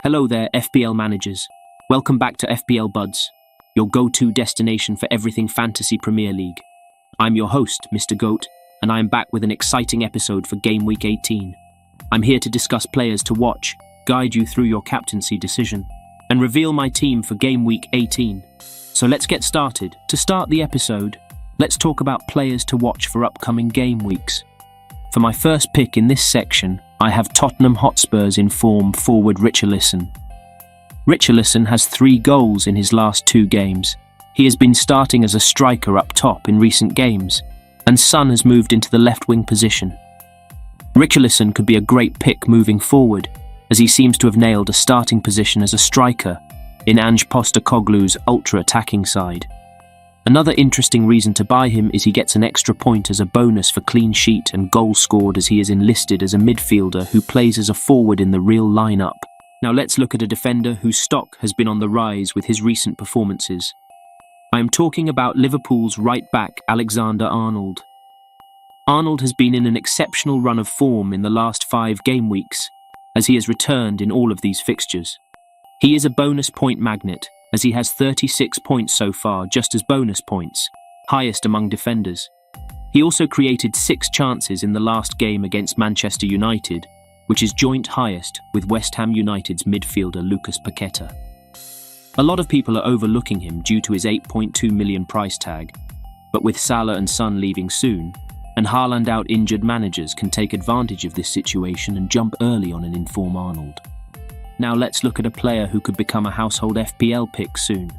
Hello there, FPL managers. Welcome back to FPL Buds, your go-to destination for everything Fantasy Premier League. I'm your host, Mr. Goat, and I am back with an exciting episode for Game Week 18. I'm here to discuss players to watch, guide you through your captaincy decision, and reveal my team for Game Week 18. So let's get started. To start the episode, let's talk about players to watch for upcoming game weeks. For my first pick in this section, I have Tottenham Hotspur's in form forward Richarlison. Richarlison has 3 goals in his last 2 games. He has been starting as a striker up top in recent games, and Son has moved into the left wing position. Richarlison could be a great pick moving forward, as he seems to have nailed a starting position as a striker in Ange Postecoglou's ultra-attacking side. Another interesting reason to buy him is he gets an extra point as a bonus for clean sheet and goals scored, as he is enlisted as a midfielder who plays as a forward in the real lineup. Now let's look at a defender whose stock has been on the rise with his recent performances. I am talking about Liverpool's right-back Alexander-Arnold. Arnold has been in an exceptional run of form in the last 5 game weeks, as he has returned in all of these fixtures. He is a bonus point magnet, as he has 36 points so far just as bonus points, highest among defenders. He also created 6 chances in the last game against Manchester United, which is joint highest with West Ham United's midfielder Lucas Paqueta. A lot of people are overlooking him due to his 8.2 million price tag, but with Salah and Son leaving soon, and Haaland out injured, managers can take advantage of this situation and jump early on an in-form Arnold. Now let's look at a player who could become a household FPL pick soon.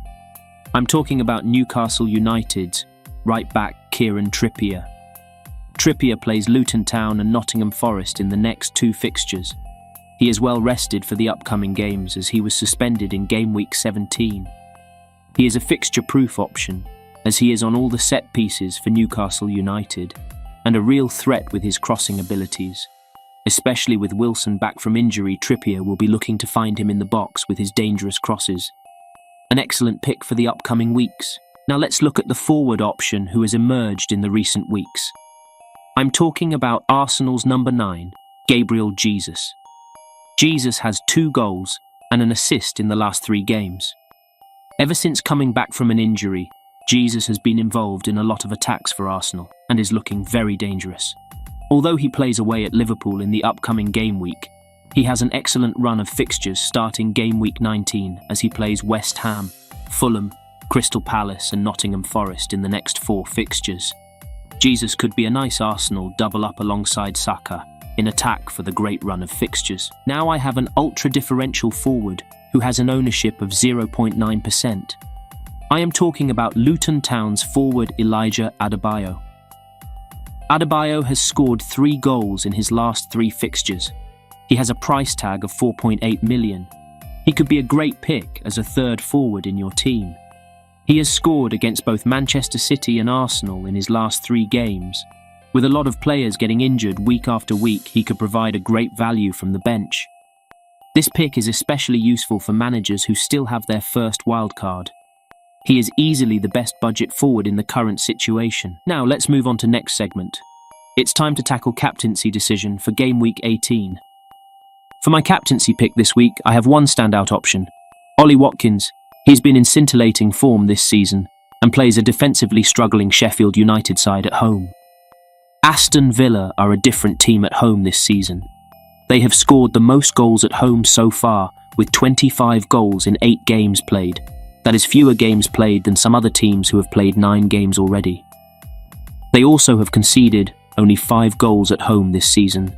I'm talking about Newcastle United's right-back Kieran Trippier. Trippier plays Luton Town and Nottingham Forest in the next 2 fixtures. He is well rested for the upcoming games as he was suspended in Game Week 17. He is a fixture-proof option, as he is on all the set pieces for Newcastle United, and a real threat with his crossing abilities. Especially with Wilson back from injury, Trippier will be looking to find him in the box with his dangerous crosses. An excellent pick for the upcoming weeks. Now let's look at the forward option who has emerged in the recent weeks. I'm talking about Arsenal's number 9, Gabriel Jesus. Jesus has 2 goals and an assist in the last 3 games. Ever since coming back from an injury, Jesus has been involved in a lot of attacks for Arsenal and is looking very dangerous. Although he plays away at Liverpool in the upcoming game week, he has an excellent run of fixtures starting Game Week 19 as he plays West Ham, Fulham, Crystal Palace and Nottingham Forest in the next 4 fixtures. Jesus could be a nice Arsenal double up alongside Saka in attack for the great run of fixtures. Now I have an ultra-differential forward who has an ownership of 0.9%. I am talking about Luton Town's forward Elijah Adebayo. Adebayo has scored 3 goals in his last 3 fixtures. He has a price tag of 4.8 million. He could be a great pick as a third forward in your team. He has scored against both Manchester City and Arsenal in his last 3 games. With a lot of players getting injured week after week, he could provide a great value from the bench. This pick is especially useful for managers who still have their first wildcard. He is easily the best budget forward in the current situation. Now let's move on to next segment. It's time to tackle captaincy decision for Game Week 18. For my captaincy pick this week, I have one standout option, Ollie Watkins. He's been in scintillating form this season and plays a defensively struggling Sheffield United side at home. Aston Villa are a different team at home this season. They have scored the most goals at home so far, with 25 goals in 8 games played. That is fewer games played than some other teams who have played 9 games already. They also have conceded only 5 goals at home this season.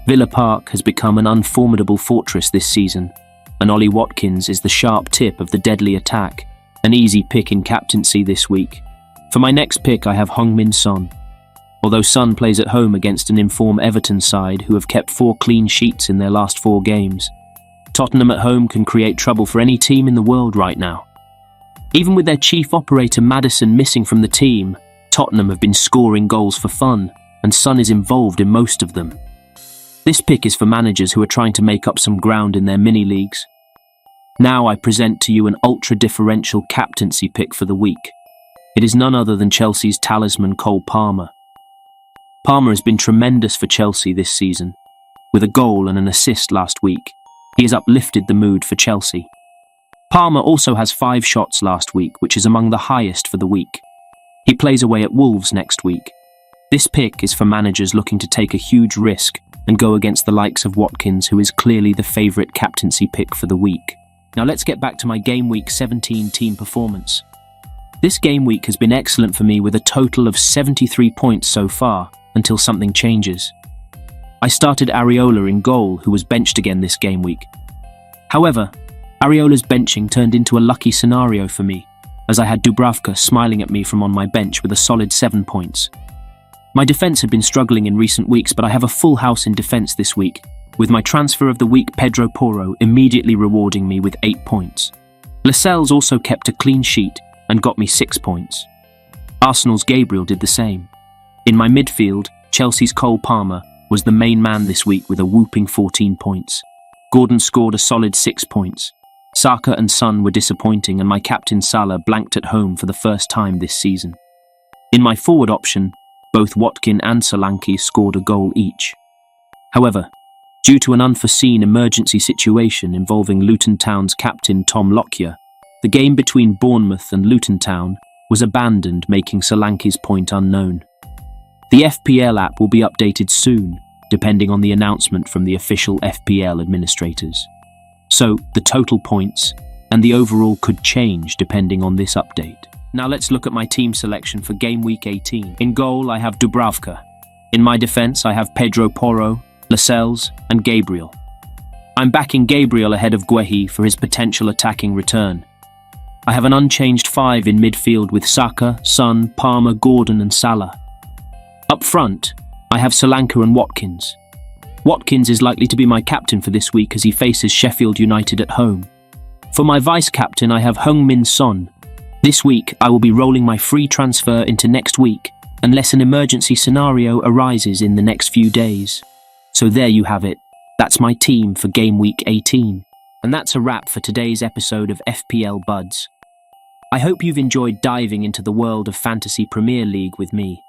Villa Park has become an unformidable fortress this season, and Ollie Watkins is the sharp tip of the deadly attack, an easy pick in captaincy this week. For my next pick I have Heung-min Son. Although Son plays at home against an informed Everton side who have kept 4 clean sheets in their last 4 games, Tottenham at home can create trouble for any team in the world right now. Even with their chief operator Maddison missing from the team, Tottenham have been scoring goals for fun, and Son is involved in most of them. This pick is for managers who are trying to make up some ground in their mini-leagues. Now I present to you an ultra-differential captaincy pick for the week. It is none other than Chelsea's talisman Cole Palmer. Palmer has been tremendous for Chelsea this season, with a goal and an assist last week. He has uplifted the mood for Chelsea. Palmer also has 5 shots last week, which is among the highest for the week. He plays away at Wolves next week. This pick is for managers looking to take a huge risk and go against the likes of Watkins, who is clearly the favourite captaincy pick for the week. Now let's get back to my Game Week 17 team performance. This game week has been excellent for me with a total of 73 points so far, until something changes. I started Areola in goal, who was benched again this game week. However, Areola's benching turned into a lucky scenario for me, as I had Dubravka smiling at me from on my bench with a solid 7 points. My defence had been struggling in recent weeks, but I have a full house in defence this week, with my transfer of the week Pedro Porro immediately rewarding me with 8 points. Lascelles also kept a clean sheet and got me 6 points. Arsenal's Gabriel did the same. In my midfield, Chelsea's Cole Palmer was the main man this week with a whooping 14 points. Gordon scored a solid 6 points. Saka and Son were disappointing, and my captain Salah blanked at home for the first time this season. In my forward option, both Watkin and Solanke scored a goal each. However, due to an unforeseen emergency situation involving Luton Town's captain Tom Lockyer, the game between Bournemouth and Luton Town was abandoned, making Solanke's point unknown. The FPL app will be updated soon, depending on the announcement from the official FPL administrators. So, the total points and the overall could change depending on this update. Now let's look at my team selection for Game Week 18. In goal, I have Dubravka. In my defence, I have Pedro Porro, Lascelles, and Gabriel. I'm backing Gabriel ahead of Guehi for his potential attacking return. I have an unchanged 5 in midfield with Saka, Son, Palmer, Gordon, and Salah. Up front, I have Solanke and Watkins. Watkins is likely to be my captain for this week as he faces Sheffield United at home. For my vice-captain, I have Heung-min Son. This week, I will be rolling my free transfer into next week, unless an emergency scenario arises in the next few days. So there you have it. That's my team for Game Week 18. And that's a wrap for today's episode of FPL Buds. I hope you've enjoyed diving into the world of Fantasy Premier League with me.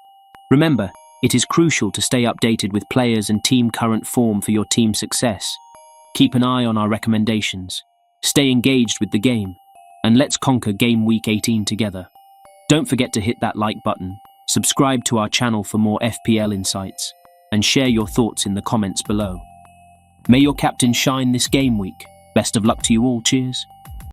Remember, it is crucial to stay updated with players and team current form for your team's success. Keep an eye on our recommendations, stay engaged with the game, and let's conquer Game Week 18 together. Don't forget to hit that like button, subscribe to our channel for more FPL insights, and share your thoughts in the comments below. May your captain shine this game week. Best of luck to you all, cheers.